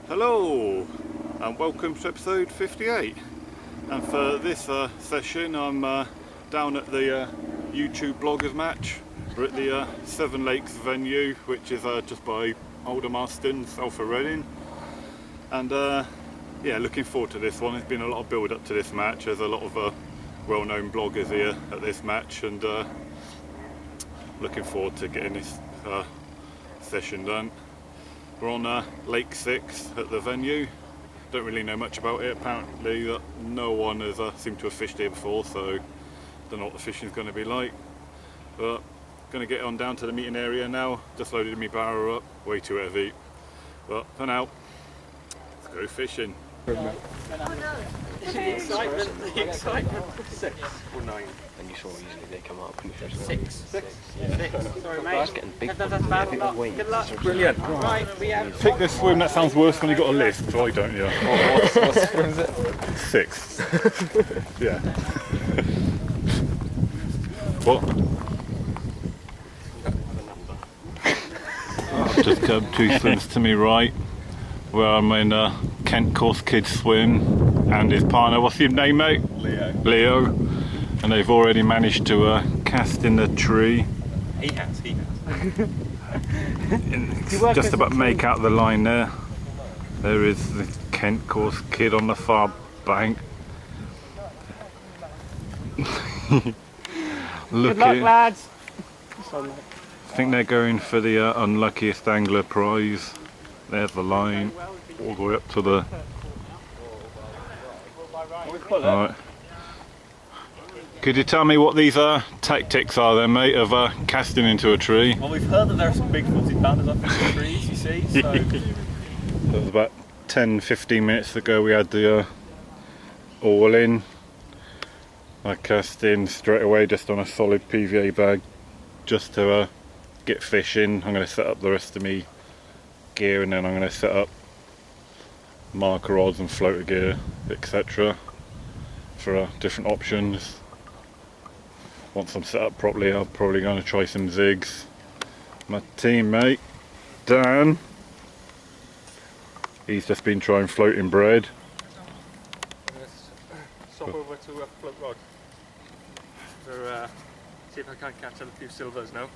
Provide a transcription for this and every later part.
Hello and welcome to episode 58, and for this session I'm down at the YouTube bloggers match. We're at the Seven Lakes venue, which is just by Aldermaston, south of Reading, and yeah, looking forward to this one. There's been a lot of build up to this match. There's a lot of well-known bloggers here at this match, and looking forward to getting this session done. We're on Lake 6 at the venue. Don't really know much about it. Apparently no one has seemed to have fished here before, so don't know what the fishing's going to be like. But going to get on down to the meeting area now. Just loaded my barrow up, way too heavy. But for now, let's go fishing. Oh no! The excitement. 6 or 9. And you saw usually they come up. 6. Sorry, mate. That's getting big. That's bad luck. Good luck. Brilliant. Right, we have. Pick this swim. That sounds worse when you got a list. Why don't you? What swim is it? 6. Yeah. What? I've just got 2 swims to me right, where I'm in Kent Course Kids swim and his partner. What's your name, mate? Leo. And they've already managed to cast in the tree. He has. Just about make out the line there. There is the Kent Course Kid on the far bank. Good luck, lads. I think they're going for the unluckiest angler prize. There's the line, all the way up to the... Right. Could you tell me what these tactics are then, mate, of casting into a tree? Well, we've heard that there are some big footed banders up in the trees, you see, so... That was about 10-15 minutes ago. We had the all in. I cast in straight away just on a solid PVA bag just to get fish in. I'm going to set up the rest of me gear, and then I'm going to set up marker rods and floater gear, etc. for different options. Once I'm set up properly, I'm probably going to try some zigs. My teammate Dan, he's just been trying floating bread. I'm going to swap over to a float rod. For, see if I can catch a few silvers now.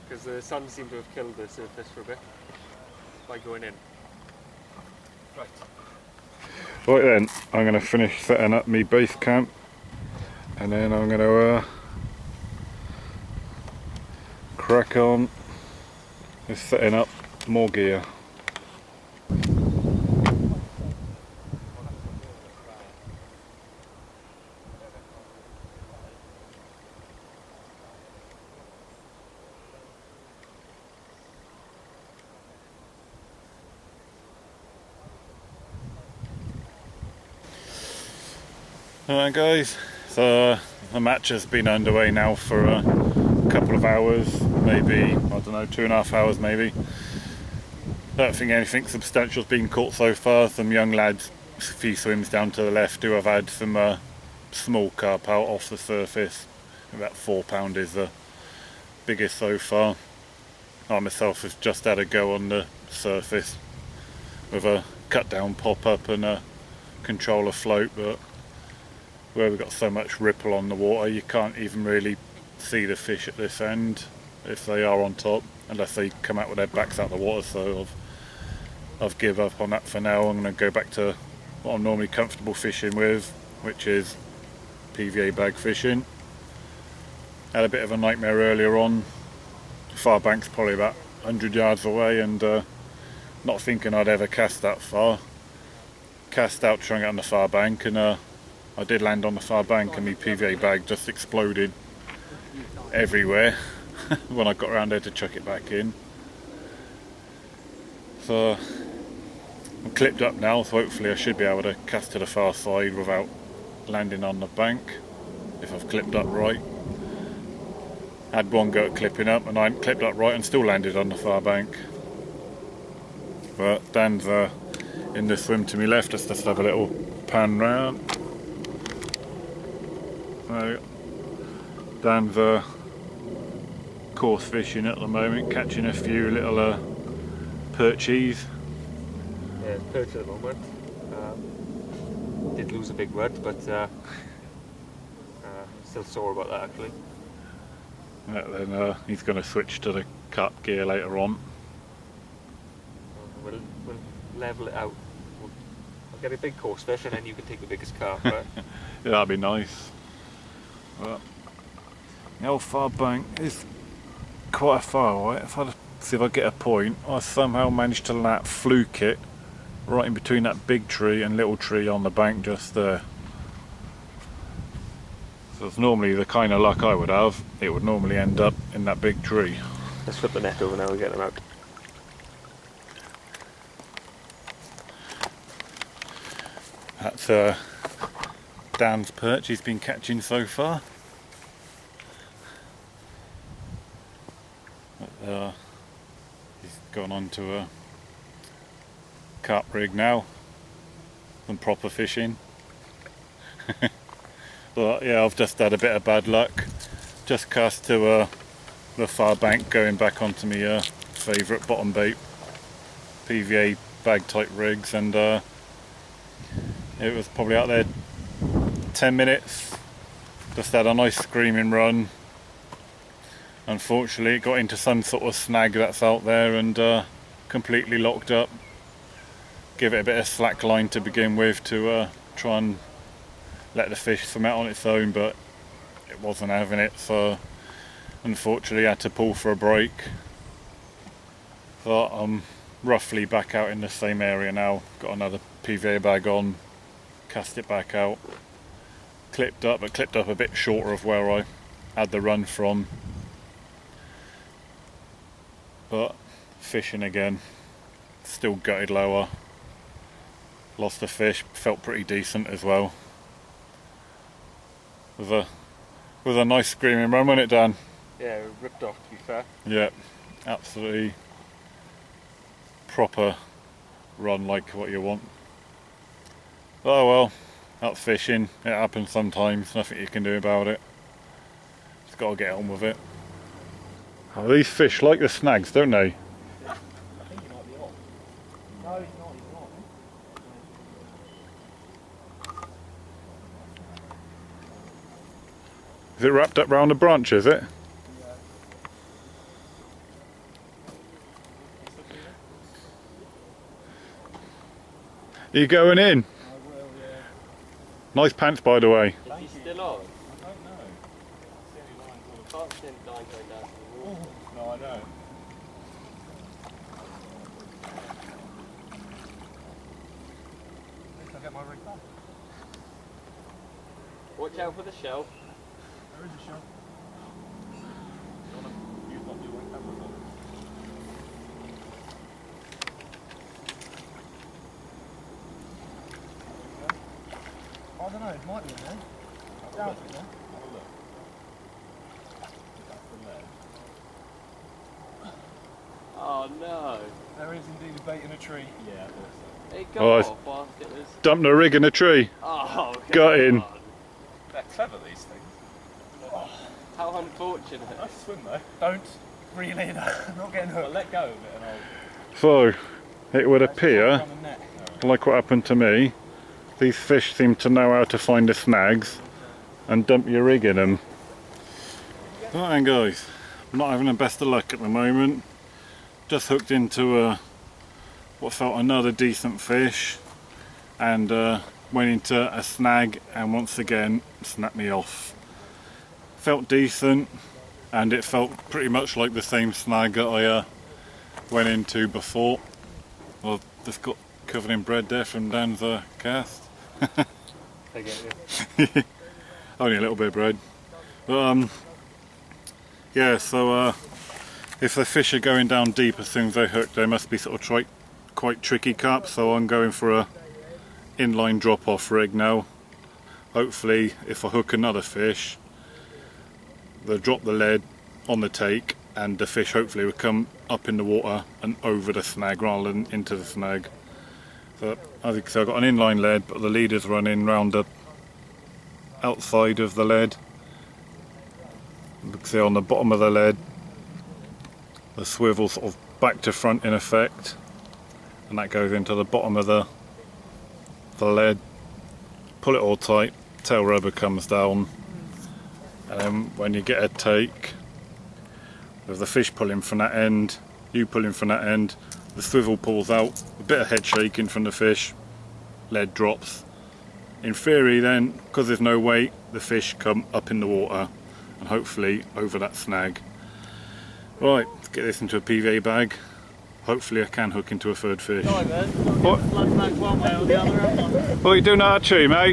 Because the sun seemed to have killed the surface for a bit by going in. Right. Right then, I'm going to finish setting up my base camp, and then I'm going to crack on with setting up more gear. Alright guys, so the match has been underway now for a couple of hours, maybe, I don't know, 2.5 hours maybe. I don't think anything substantial has been caught so far. Some young lads, a few swims down to the left, who have had some small carp out off the surface. About 4 pound is the biggest so far. I myself have just had a go on the surface with a cut down pop up and a controller float, but where we've got so much ripple on the water, you can't even really see the fish at this end if they are on top, unless they come out with their backs out of the water. So I've give up on that for now. I'm going to go back to what I'm normally comfortable fishing with, which is PVA bag fishing. Had a bit of a nightmare earlier on. Far bank's probably about 100 yards away, and not thinking I'd ever cast that far. Cast out trying to get on the far bank, and I did land on the far bank, and my PVA bag just exploded everywhere when I got around there to chuck it back in. So I'm clipped up now, so hopefully I should be able to cast to the far side without landing on the bank, if I've clipped up right. Had one go at clipping up, and I clipped up right and still landed on the far bank. But Dan's in the swim to my left. Let's just have a little pan round. Dan's coarse fishing at the moment, catching a few little perchies. Yeah, perch at the moment. Did lose a big rod, but still sore about that actually. Yeah, then he's going to switch to the cut gear later on. We'll level it out. I'll get a big coarse fish and then you can take the biggest carp. But Yeah, that'd be nice. But the old far bank is quite far away. If I see if I get a point, I somehow managed to fluke it right in between that big tree and little tree on the bank just there. So it's normally the kind of luck I would have. It would normally end up in that big tree. let's flip the net over now and get them out. That's Dan's perch he's been catching so far. He's gone on to a carp rig now. Some proper fishing. But yeah, I've just had a bit of bad luck. Just cast to the far bank going back onto my favourite bottom bait PVA bag type rigs, and it was probably out there 10 minutes. Just had a nice screaming run. Unfortunately it got into some sort of snag that's out there and completely locked up. Give it a bit of slack line to begin with to try and let the fish swim out on its own, but it wasn't having it, so unfortunately I had to pull for a break. So I'm roughly back out in the same area now. Got another PVA bag on, cast it back out, clipped up, but clipped up a bit shorter of where I had the run from. But fishing again, still gutted lower. Lost a fish, felt pretty decent as well. With a nice screaming run, wasn't it, Dan? Yeah, it ripped off to be fair. Yeah, absolutely proper run like what you want. Oh well, that's fishing. It happens sometimes, nothing you can do about it. Just got to get on with it. Oh, these fish like the snags, don't they? I think he might be on. No, he's not. Is it wrapped up round the branch, is it? Are you going in? I will, yeah. Nice pants, by the way. Is he still on? I don't know. Can't see any line going down to the wall. No, I know. At least I'll get my rig back. Watch out for the shell. There is a shell. Use my new one camera. I don't know, it might be in there. I doubt it, though. Have a look. That's the leg. Oh no. There is indeed a bait in a tree. Yeah, I thought so. It Oh, got it's- off whilst it was... Dumped a rig in a tree. Oh, Got in. on. They're clever, these things. How unfortunate. Nice swim, though. Don't reel in. I'm not getting hooked. I'll let go of it and I'll... So, it would appear, on the net. like what happened to me, these fish seem to know how to find the snags and dump your rig in them. Right then guys, I'm not having the best of luck at the moment. Just hooked into what felt another decent fish and went into a snag and once again snapped me off. Felt decent and it felt pretty much like the same snag that I went into before. Well, just got covered in bread there from Dan's cast. I get you. Only a little bit of bread. But yeah, so if the fish are going down deep as soon as they hook, they must be sort of quite tricky carp, so I'm going for a inline drop off rig now. Hopefully if I hook another fish, they'll drop the lead on the take and the fish hopefully will come up in the water and over the snag rather than into the snag. So as you can see, I've got an inline lead, but the leader's running round the outside of the lead. You can see on the bottom of the lead, the swivel sort of back to front in effect, and that goes into the bottom of the lead. Pull it all tight, tail rubber comes down, and then when you get a take with the fish pulling from that end, you pulling from that end, the swivel pulls out, a bit of head shaking from the fish, lead drops. In theory then, because there's no weight, the fish come up in the water and hopefully over that snag. Right, let's get this into a PVA bag. Hopefully I can hook into a third fish. What? What are you doing at that tree, mate? I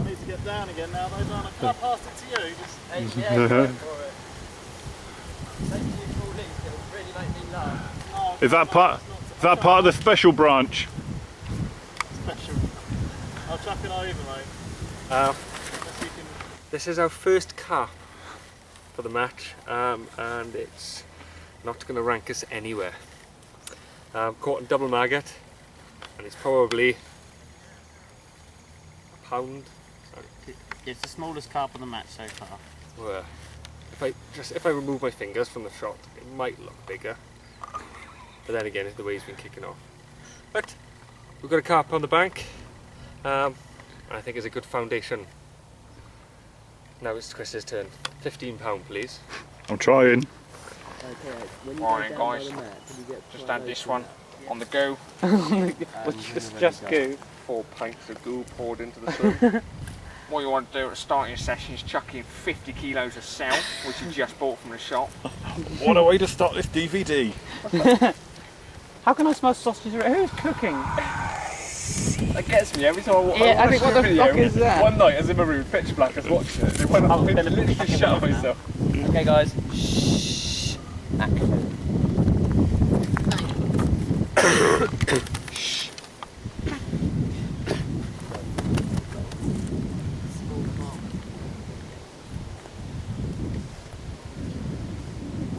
need to get down again now, though, don't I? Can I pass it to you? Just go for it. Thank you for all these, it'll really make me laugh. Is that part of the special branch? Special. I'll chuck it over, mate. This is our first carp for the match, and it's not going to rank us anywhere. Caught in double maggot, and it's probably a pound. Sorry. It's the smallest carp on the match so far. Well, if I remove my fingers from the shot, it might look bigger. But then again, it's the way he's been kicking off. But we've got a carp on the bank. I think it's a good foundation. Now it's Chris's turn. £15, please. I'm trying. Morning guys, just had this one on the go. just go. 4 pints of goo poured into the swim. What you want to do at the start of your session is chuck in 50 kilos of sal, which you just bought from the shop. What a way to start this DVD. How can I smell sausage? Who's cooking? That gets me every time I watch I think what the video. fuck is that? One night as in my room, pitch black, I was watching it. When I literally just shut myself. Okay guys. Shh. Action.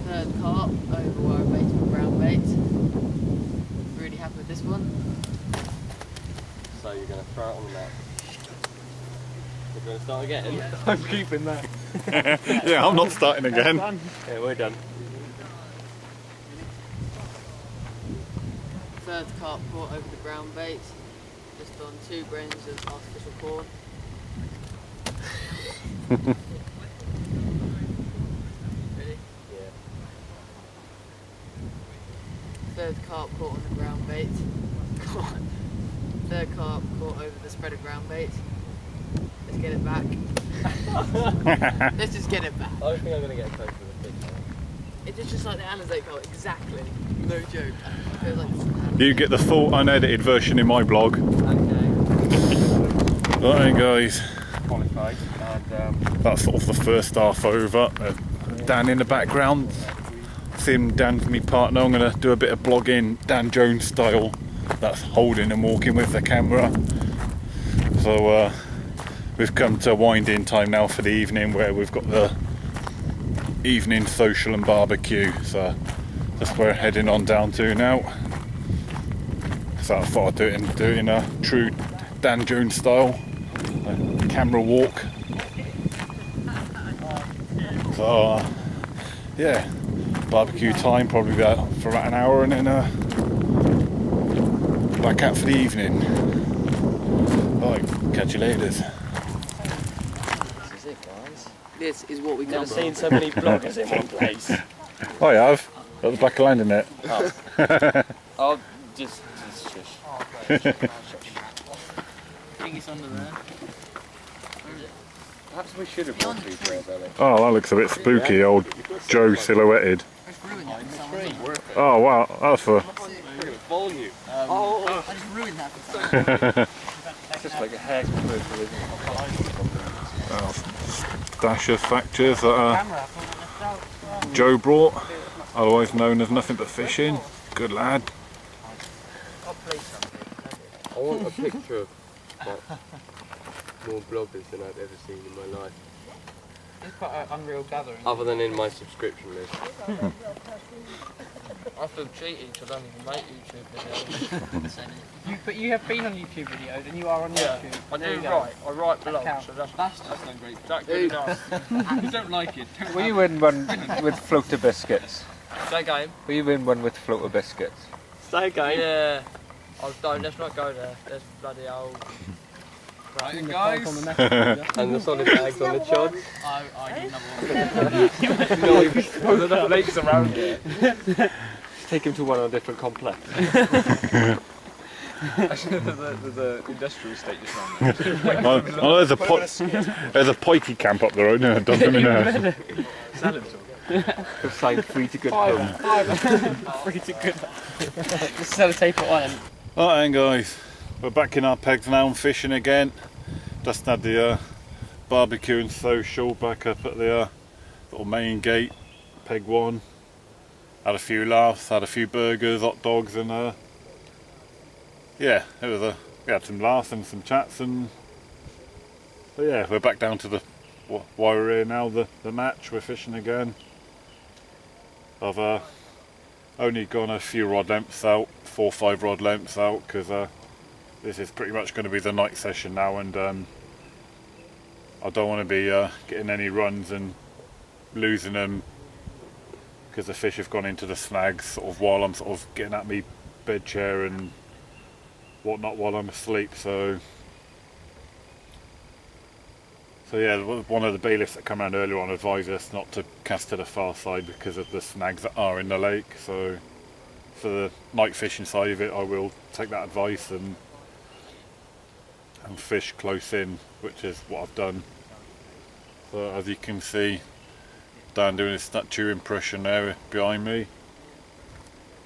Third carp over wire bait and brown bait. Really happy with this one. So you're going to throw it on the mat. We're going to start again? I'm keeping that. Yeah, I'm not starting again. Yeah, we're done. Third carp caught over the brown bait. Just on 2 grains of artificial corn. Ready? Yeah. Third carp caught on the brown bait. Third carp caught over the spread of ground bait. Let's get it back. Let's just get it back. I don't think I'm going to get close to the fish. It's just like the Alizé carp, exactly. No joke. I feel like this is You get the full unedited version in my blog. okay. Right guys, Qualified. And that's sort of the first half over. Dan in the background. Sim, Dan's my partner. I'm going to do a bit of blogging Dan Jones style. That's holding and walking with the camera. So we've come to winding time now for the evening, where we've got the evening social and barbecue. So that's where we're heading on down to now. So I thought I'd do it in a true Dan Jones style, a camera walk. So yeah, barbecue time, probably for about an hour, and then back out for the evening. Right, catch you later. This is it, guys. This is what we come Never for. seen so many bloggers in one place. I have. At the back of landing net. I'll just shush. I think it's under there. Where is it? perhaps we should have brought these there, Ellie. Oh, that looks a bit spooky, old Joe silhouetted. It's ruined that for someone. Oh wow, that's for... Volume. I just ruined that for someone. It's just like a hair commercial, isn't it? Dash of factors that Joe brought, otherwise known as Nothing But Fishing. Good lad. I want a picture of more bloggers than I've ever seen in my life. It's quite an unreal gathering. Other than in my subscription list. I feel cheating because I don't even make YouTube videos. But you have been on YouTube videos and you are on YouTube. I There do you go. write. I write blogs, counts. so that's not great. That's really nice. You don't like it. Will you win one with floater biscuits? Say game. Will you win one with floater biscuits? Say again. Yeah. Oh, don't, let's not go there. There's bloody old... Right, guys. And the solid bags on the chod. I need another one. No, you've thrown enough lakes around here. Take him to one on a different complex. Actually, there's an industrial estate just around there. Oh, there's a pikey camp up the road. No, don't let me know. Sell him to him. Sign free to good home. Free to good. Just sell a tape at one end. Right then guys, we're back in our pegs now and fishing again. Just had the barbecue and social back up at the little main gate, peg 1. Had a few laughs, had a few burgers, hot dogs, and yeah, it was we had some laughs and some chats, and but yeah, we're back down to the why we're here now, the match. We're fishing again. I've only gone a few rod lengths out, 4 or 5 rod lengths out, because this is pretty much going to be the night session now, and I don't want to be getting any runs and losing them because the fish have gone into the snags sort of while I'm sort of getting at me bed chair and whatnot while I'm asleep. So yeah, one of the bailiffs that come around earlier on advised us not to cast to the far side because of the snags that are in the lake. So for the night fishing side of it, I will take that advice and fish close in, which is what I've done. So as you can see, Dan doing his statue impression there behind me.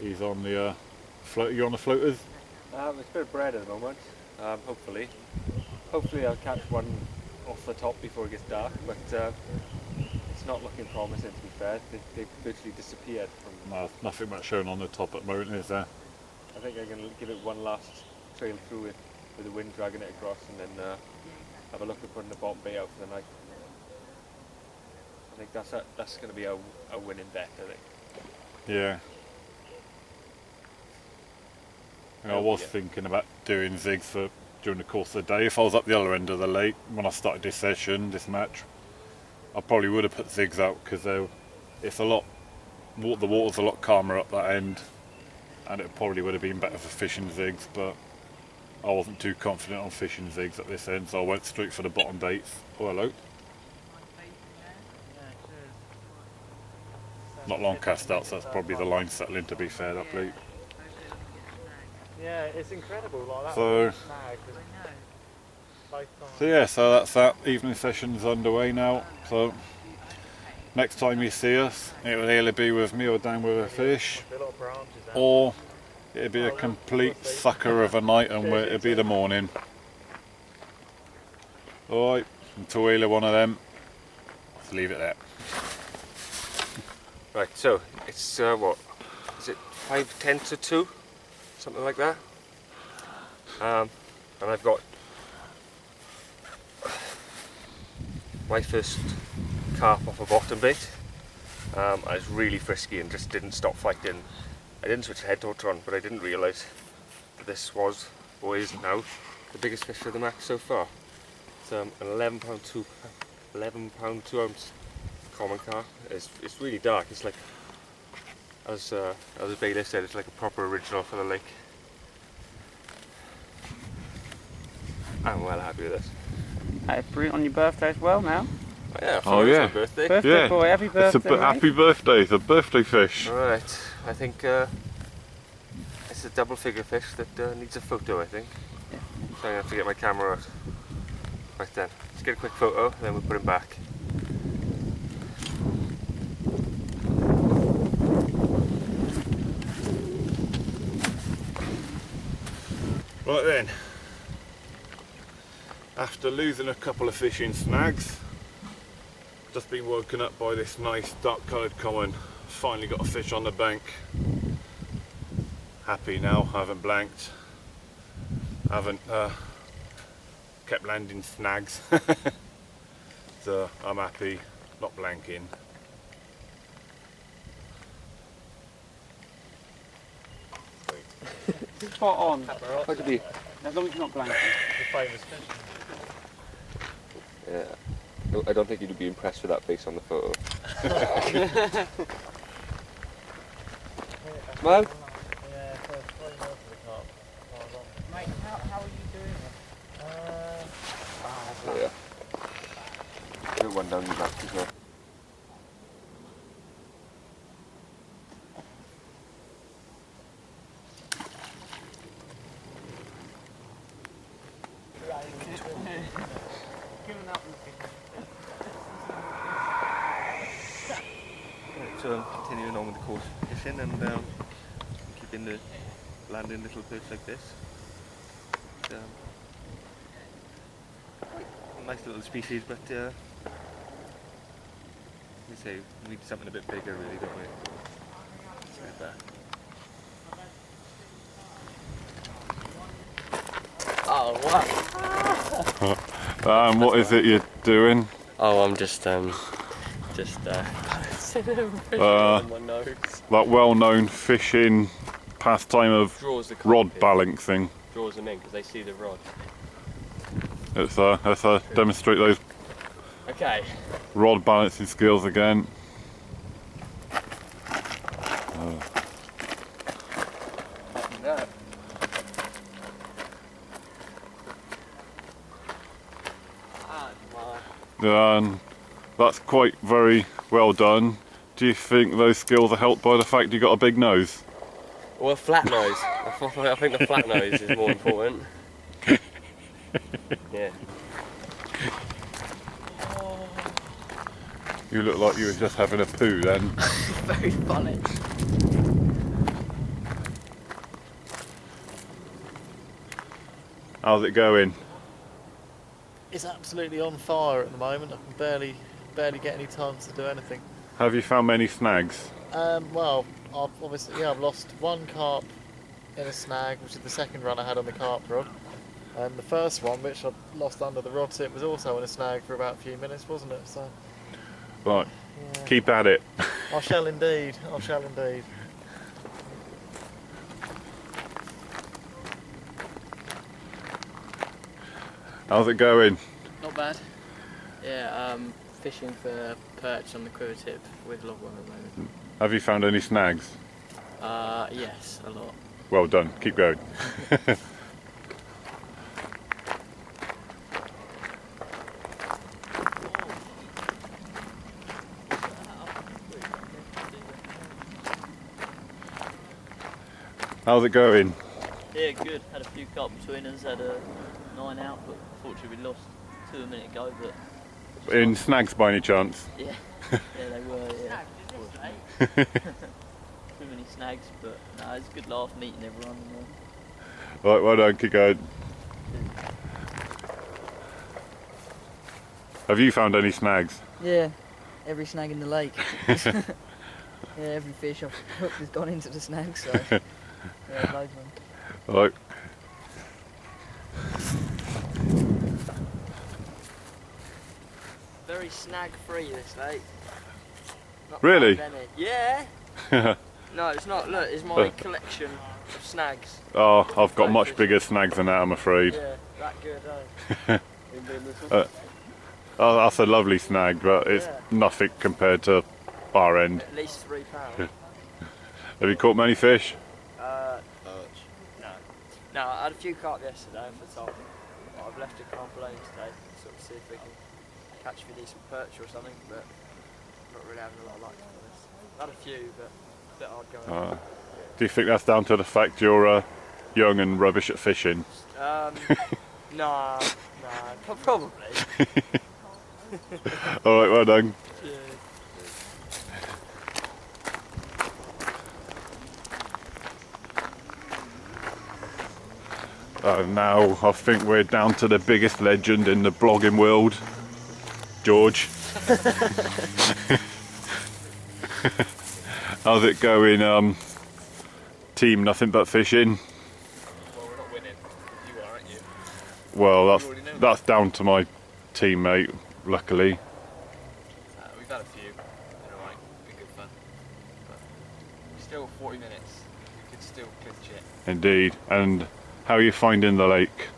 He's on the float. You on the floaters? It's a bit of bread at the moment. Hopefully I'll catch one off the top before it gets dark, but it's not looking promising, to be fair. They've virtually disappeared from. No, nothing much shown on the top at the moment, is there? I think I'm going to give it one last trail through it with the wind dragging it across, and then have a look at putting the bottom bait out for the night. I think that's going to be a winning bet, I think. Yeah. And I was thinking about doing zigs during the course of the day. If I was up the other end of the lake when I started this session, this match, I probably would have put zigs out because it's a lot. The water's a lot calmer up that end, and it probably would have been better for fishing zigs. But I wasn't too confident on fishing zigs at this end, so I went straight for the bottom baits. Oh, hello. Not long cast out, so that's probably the line settling, to be fair, that bleak. Yeah, it's incredible like that. So yeah, so that's that. Evening session's underway now. So next time you see us, it will either be with me or down with a fish, or it'll be a complete sucker of a night, and it'll be the morning. Alright, until either one of them, let's leave it there. Right, so it's what is it, 5:10 to 2, something like that. And I've got my first carp off a bottom bait. I was really frisky and just didn't stop fighting. I didn't switch the head torch on, but I didn't realise that this was, or is now, the biggest fish of the match so far. It's an 11 pound 2 ounce common carp. It's really dark. It's like, as the bailiff said, it's like a proper original for the lake. I'm well happy with this. Brilliant on your birthday as well now. Oh yeah, Oh, yeah. my birthday. Birthday boy, happy birthday. mate. Happy birthday, it's a birthday fish. Alright, I think it's a double figure fish that needs a photo, I think. Yeah. So I'm going to have to get my camera out. Right then, let's get a quick photo, then we'll put him back. Right then, after losing a couple of fishing snags, just been woken up by this nice dark coloured common. Finally got a fish on the bank. Happy now, I haven't blanked, haven't kept landing snags. So I'm happy, not blanking. Spot on. What did he? As long as you're not blanking. The famous fish. Yeah. No, I don't think you'd be impressed with that face on the photo. Smile? Yeah, so it's 3 mil for the carp. one down your back as well. So I'm continuing on with the course fishing and keeping the landing little perch like this. Nice little species, but we say we need something a bit bigger, really, don't we? Like that. Oh, what? What is it you're doing? Oh, I'm just Uh, on my nose. That well-known fishing pastime of Draws the rod carp in, balancing. draws them in because they see the rod. Let's demonstrate those Okay. rod balancing skills again. And that's quite very well done. Do you think those skills are helped by the fact you got a big nose? Well, a flat nose. I think the flat nose is more important. Yeah. You look like you were just having a poo then. Very funny. How's it going? It's absolutely on fire at the moment. I can barely get any time to do anything. Have you found many snags? Well, I've lost one carp in a snag, which is the second run I had on the carp rod. And the first one, which I lost under the rod tip, was also in a snag for about a few minutes, wasn't it? So, Right, yeah. keep at it. I shall indeed. I shall indeed. How's it going? Not bad. Yeah, fishing for perch on the quiver tip with logworm at the moment. Have you found any snags? Yes, a lot. Well done, keep going. How's it going? Yeah, good. Had a few carp between us, had a 9 out, but unfortunately we lost 2 a minute ago. But In snags by any chance? yeah, yeah, they were. Yeah, too many snags, but no, it's a good laugh meeting everyone. Right, well done, keep going. Have you found any snags? Yeah, every snag in the lake. Yeah, every fish I've hooked has gone into the snag, so yeah, loads of them. Right. Very snag free this lake. Not Really? found any. Yeah. No, it's not. Look, it's my collection of snags. Oh, I've got much bigger snags than that, I'm afraid. Yeah, that good, eh? Oh, that's a lovely snag, but it's Yeah. nothing compared to our end. At least £3. Have you caught many fish? No, I had a few carp yesterday for the top. I've left a couple alone today, sort of see if we can catch a decent perch or something, but not really having a lot of luck, to be honest. Had a few, but a bit hard going. Do you think that's down to the fact you're young and rubbish at fishing? Nah, probably. Alright, well done. Cheers. Now I think we're down to the biggest legend in the blogging world, George. How's it going, team Nothing But Fishing? Well, we're not winning. You are, aren't you? Well, You already know that's down to my teammate, luckily. We've had a few. They're alright. Been good fun. But still 40 minutes. We could still clinch it. Indeed. And how are you finding the lake?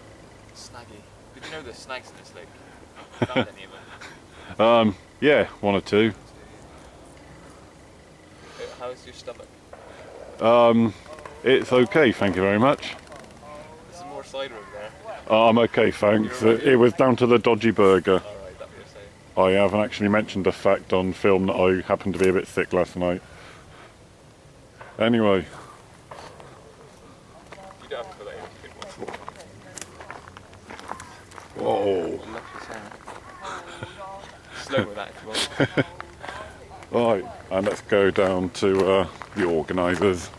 Snaggy. Did you know there's snags in this lake? Found any of them? Yeah, one or two. How's your stomach? It's okay, thank you very much. There's some more cider over there. I'm okay, thanks. You're all right? It was down to the dodgy burger. Alright, that'll be the same. I haven't actually mentioned the fact on film that I happened to be a bit sick last night. Anyway. You don't have to put that in. Whoa. Slow with that if you want. Right, and let's go down to the organisers.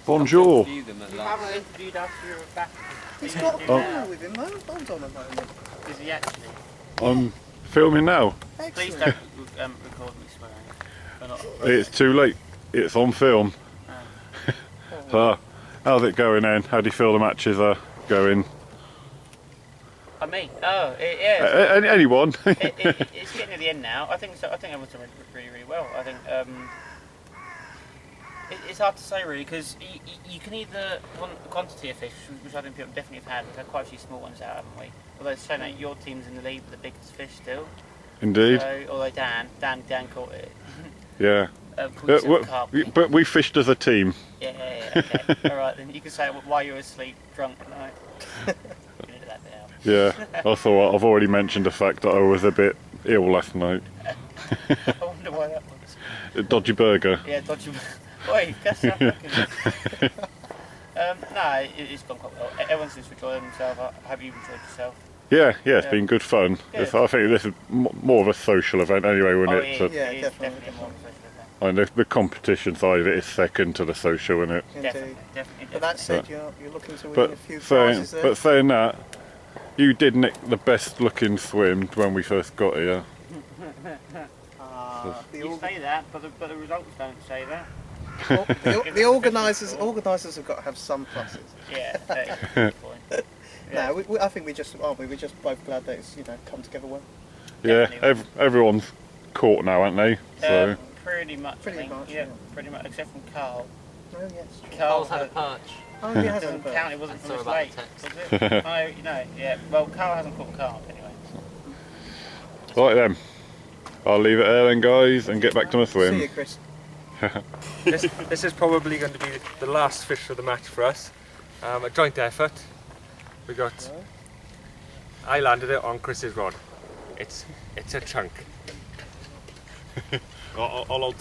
Bonjour. You haven't interviewed us, you're back. He's got a camera with him, though. Hold on a moment. Is he actually? I'm filming now. Please don't record me swearing. It's too late. It's on film. So, how's it going then? How do you feel the matches are going? Me? Oh, yeah. Anyone? It's getting to the end now. I think so. I think everyone's done really, really well. I think it's hard to say really because you can either want the quantity of fish, which I think people definitely have had. We've had quite a few small ones out, haven't we? Although it's showing that your team's in the lead with the biggest fish still. Indeed. So, although Dan caught it. Yeah. But we fished as a team. Yeah. Okay. All right, then you can say while you were asleep, drunk tonight. Yeah. I thought I've already mentioned the fact that I was a bit ill last night. I wonder why that was. A dodgy burger. Yeah, dodgy burger. Wait, that's not fucking no, it's gone quite well. Everyone seems to enjoy themselves. I hope you've enjoyed yourself. Yeah, it's been good fun. I think this is more of a social event anyway, wouldn't it? Yeah, definitely. More of a social event. And the competition side of it is second to the social, isn't it? Indeed. Definitely. But that said, you're looking to win a few prizes there. But saying that, you did nick the best looking swim when we first got here. You say that, but the results don't say that. Well, the organisers have got to have some pluses. Yeah, that is a good point. Yeah. No, I think we're just both glad that it's come together well. Yeah, everyone's caught now, aren't they? So Pretty much. Pretty much, Yeah, pretty much, except from Carl. Oh yes. Carl's had a perch. Oh, he has doesn't had a count. It wasn't I from saw his about lake, the was it? No, yeah. Well, Carl hasn't caught carp anyway. right then, I'll leave it there then, guys, and get back to my swim. See you, Chris. This is probably going to be the last fish of the match for us. A joint effort. I landed it on Chris's rod. It's a chunk. I'll hold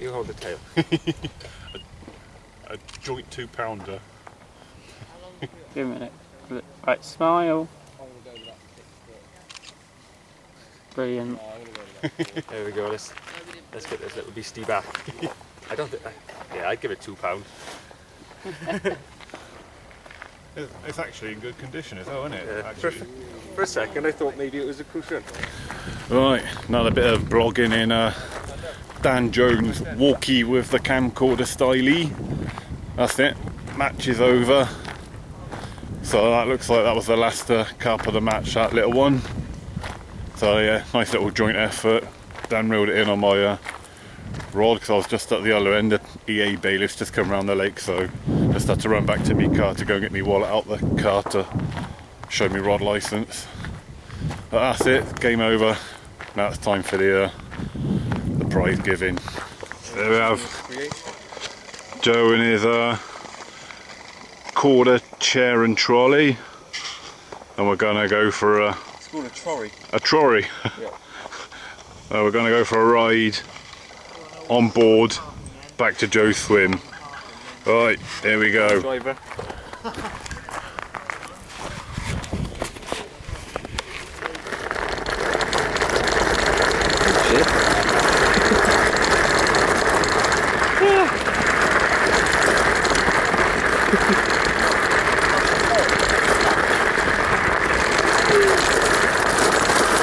You hold the tail. a joint 2-pounder. Give a minute. Right, smile. Brilliant. There we go. Let's get this little beastie back. I don't think. Yeah, I'd give it £2. It's actually in good condition as well, isn't it? Yeah. For a second, I thought maybe it was a crucian. Right, another bit of vlogging in Dan Jones walkie with the camcorder stylee. That's it, match is over. So that looks like that was the last carp of the match, that little one. So yeah, nice little joint effort. Dan reeled it in on my rod because I was just at the other end. The EA bailiffs just come around the lake, so just had to run back to my car to go and get my wallet out the car to show me rod licence. But that's it, game over. Now it's time for the prize giving. There we have Joe and his quarter, chair and trolley, and we're gonna go for It's called a trolley. a trolley. Yeah. We're gonna go for a ride on board back to Joe's swim. Right, here we go. Driver.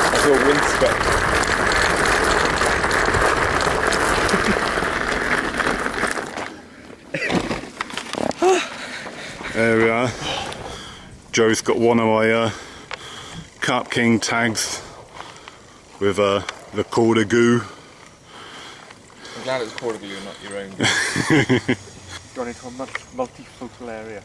That's your windscreen. There we are. Joe's got one of my Carp King tags with the quarter goo. I'm glad it's quarter glue, not your own. Gone into a multifocal area.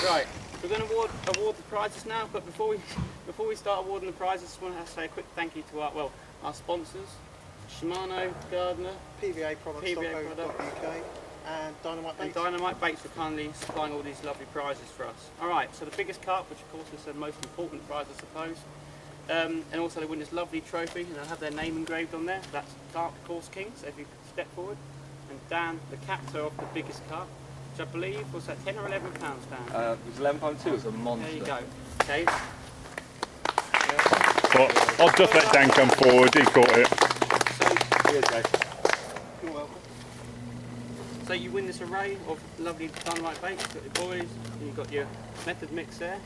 Right, we're going to award the prizes now, but before we start awarding the prizes, I just want to say a quick thank you to our sponsors, Shimano, Gardner, PVA products.co.uk and Dynamite Baits. and Dynamite Baits for kindly supplying all these lovely prizes for us. Alright, so the biggest carp, which of course is the most important prize I suppose, and also they win this lovely trophy and they'll have their name engraved on there. That's Carp Course King, so if you step forward. And Dan, the captor of the biggest carp, which I believe was at 10 or 11 pounds, Dan. It was 11.2. It was a monster. There you go. Okay. But I'll just let Dan come forward, he caught it. Cheers, guys. You're welcome. So you win this array of lovely Dynamite baits. You've got your buoys, and you've got your method mix there.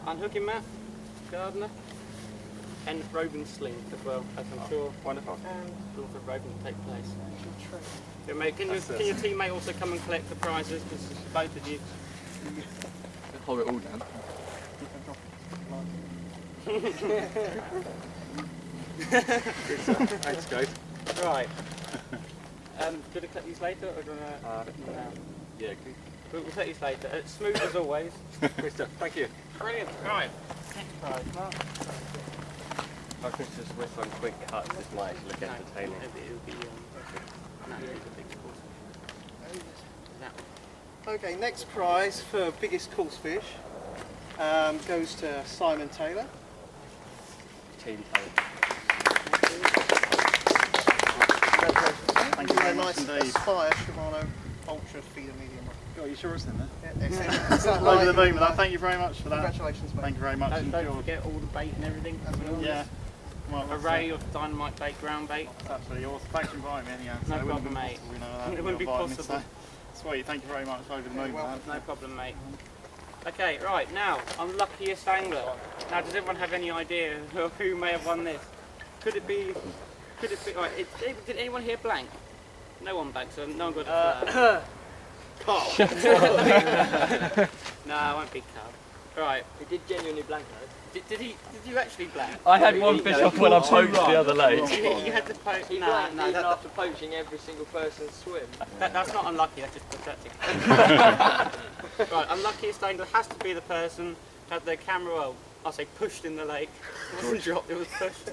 Unhooking mat, Gardner, and roving sling as well, as I'm sure. Wonderful. And a lot of roving will take place. Can your teammate also come and collect the prizes? Because both of you. Hold it all down. Thanks, guys. Right. Could I collect these later, or do you want to? Yeah, We'll collect these later. Smooth as always. good stuff. Thank you. Brilliant. Right. Next prize, Mark. I could just whip on quick cuts, this might actually look entertaining. It'll be no, it's a big course. That one. Okay, next prize for biggest course fish goes to Simon Taylor. Team talent. Thank you very much indeed. Aspire Shimano Ultra Feeder Medium. Oh, you sure it's in there? Yeah, it's that Over the light. moon with that. Thank you very much for that. Congratulations, mate. Thank you very much. Don't forget all the bait and everything. Yeah. Well, Array of Dynamite bait, ground bait. that's absolutely awesome. Thanks for inviting me anyhow. No it wouldn't problem, have mate. been possible, you know, that, It wouldn't be inviting me, possible. so sweet. Thank you very much. Over the moon with that. No problem, mate. Okay, right, now, unluckiest angler. Now, does everyone have any idea who may have won this? Could it be, right, did anyone here blank? No one blank, so no one got a flag. Carl. No, it won't be Carl. Right. He did genuinely blank though. Did you actually blank? I had one fish off when I poached the other lake. You had to poach. He blanked even after poaching every single person's swim. That's not unlucky, that's just pathetic. Right, unluckiest angler has to be the person who had their camera, well, I'll say pushed in the lake. It wasn't dropped, it was pushed.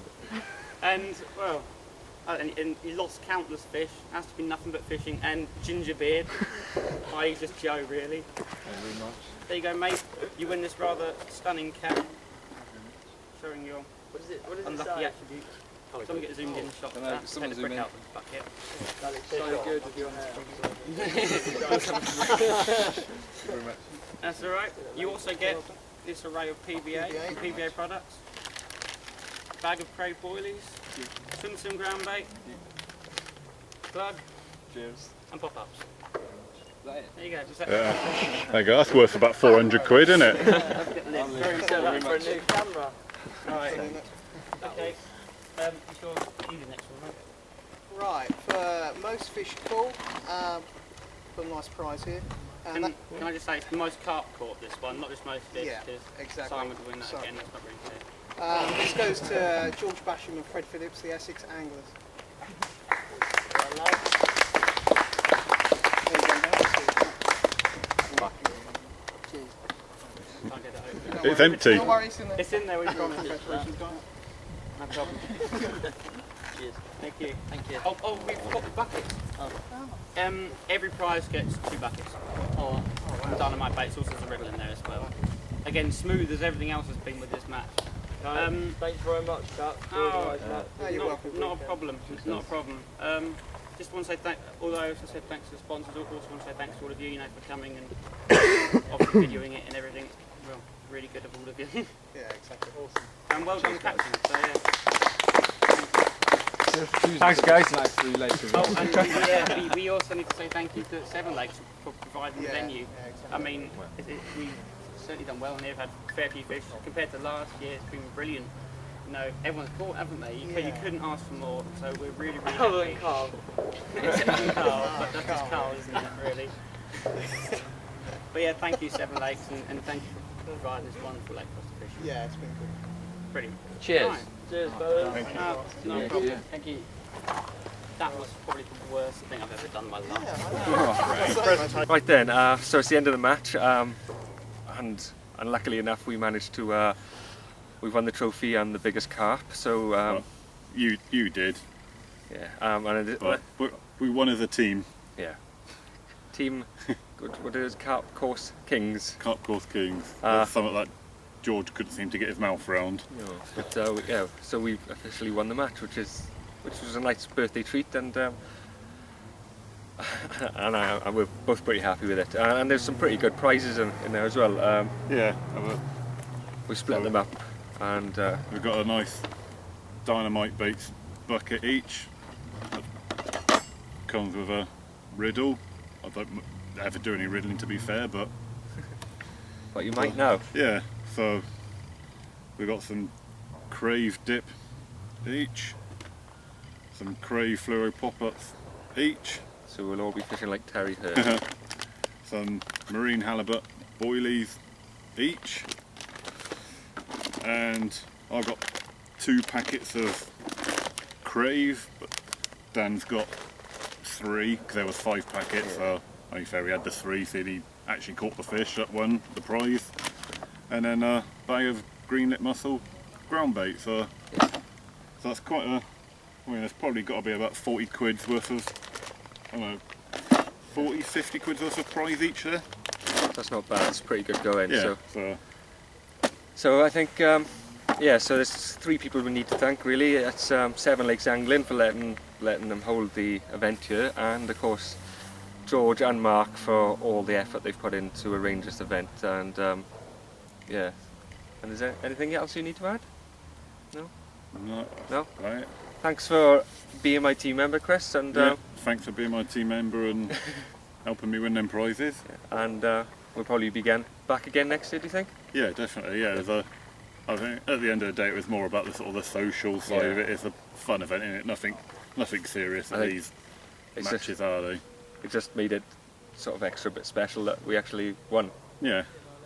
And, well, and he lost countless fish, has to be nothing but fishing, and ginger beard, i.e. just Joe, really. Thank you very much. There you go, mate. You win this rather stunning cap, showing your What is it unlucky say? attributes. Someone get zoomed in shot of No, that. someone Take the zoom brick in. out of the bucket. That looks so good with your hair. Thank you very much. That's alright. You also get this array of PVA products. Bag of crave boilies, swim ground bait, plug, Cheers. and pop-ups. That it? There you go. Just that. There you go, that's worth about 400 quid, isn't it? Very Sell that important. for a new camera. Alright. Okay. You sure you do the next one, right? Right, for most fish caught, got a nice prize here. And Can I just say it's the most carp caught, this one, not just most fish. Yeah, because exactly. Simon would win that So- again, that's not really fair. this goes to George Basham and Fred Phillips, the Essex Anglers. There you go, Can't get it over. Don't It's worry. empty. Don't worry, it's in there. It's in there, we promise. Congratulations, guys. No problem. Cheers. Thank you. Thank you. Oh, we've got the buckets. Every prize gets 2 buckets. Or Dynamite baits, also there's a riddle in there as well. Again, smooth as everything else has been with this match. Thanks very much, Kat. Oh, you're welcome. Not a problem. Not a problem. Just want to say although I also said thanks to the sponsors, I also want to say thanks to all of you, for coming and obviously videoing it and everything. Well, really good of all of you. Yeah, exactly. Awesome. And well done, captain. So, yeah. Thanks, guys. Snacks for you later. Oh, and we also need to say thank you to Seven Lakes for providing the venue. Yeah, exactly. I mean, we've certainly done well, and they've had a fair few fish compared to last year. It's been brilliant. You know, everyone's caught, haven't they? You couldn't ask for more. So we're really Other happy. than Carl. Except for Carl, but that's just Carl, isn't it? Really. But yeah, thank you, Seven Lakes, and thank you for providing this wonderful lake for us to fish. Yeah, it's been good. Brilliant. Cheers. Right. Cheers, fellas. Thank you. No problem. Thank you. that was probably the worst thing I've ever done in my life. Oh, right then, so it's the end of the match, and luckily enough we managed to, we won the trophy and the biggest carp, so... Well, you did. Yeah, and it, But we won as a team. yeah. Team, what is it, Carp Course Kings. Carp Course Kings. That's something that George couldn't seem to get his mouth round. No, but yeah, so we officially won the match, which was a nice birthday treat, and we're both pretty happy with it. And there's some pretty good prizes in there as well. Yeah. We split them up, and we've got a nice dynamite baits bucket each. Comes with a riddle. I don't ever do any riddling, to be fair, but you might know. Yeah. So we've got some crave dip each, some crave fluoro pop-ups each. So we'll all be fishing like Terry Hurd. Some marine halibut boilies each, and I've got 2 packets of crave, but Dan's got 3 because there was 5 packets. Yeah. So to be fair, we had the 3, so he actually caught the fish that won the prize, and then a bag of green lip mussel ground bait. So that's quite a. I mean, there's probably got to be about 40 quid's worth of. I don't know, 40, 50 quid's worth of prize each there. That's not bad. It's pretty good going. Yeah. So I think. Yeah, so there's 3 people we need to thank really. It's Seven Lakes Angling for letting them hold the event here, and of course George and Mark for all the effort they've put in to arrange this event. And yeah, and is there anything else you need to add? No? No? Right. Thanks for being my team member, Chris, and thanks for being my team member and helping me win them prizes. And we'll probably be back again next year, do you think? Yeah, definitely. Yeah, I think at the end of the day, it was more about the sort of the social side of it. It's a fun event, isn't it? Nothing serious. These matches are they? It just made it sort of extra bit special that we actually won. Yeah.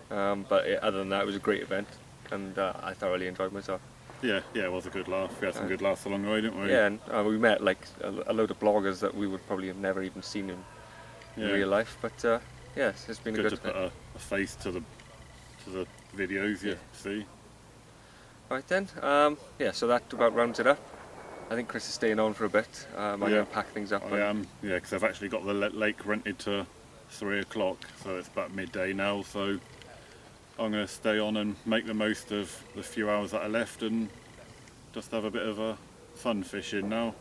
But other than that, it was a great event, and I thoroughly enjoyed myself. Yeah, it was a good laugh. We had some good laughs along the way, didn't we? Yeah, and we met like a load of bloggers that we would probably have never even seen in real life. But yeah, it's been good a good to put a face to the videos. You see. Right then, yeah, so that about rounds it up. I think Chris is staying on for a bit. I'm going to pack things up. I am, yeah, because I've actually got the lake rented to 3 o'clock, so it's about midday now, so I'm going to stay on and make the most of the few hours that are left and just have a bit of a fun fishing now.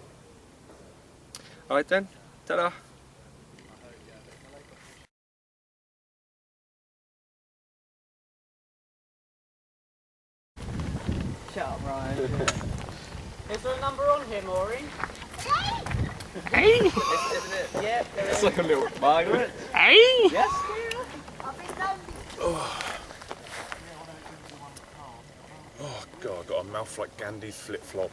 Alright then, ta-da! Shut up, Ryan. Is there a number on here, Maureen? Hey! Isn't it? Yeah, there is. It's like a little Margaret. Hey! Yes? Oh God, I've got a mouth like Gandhi's flip-flop.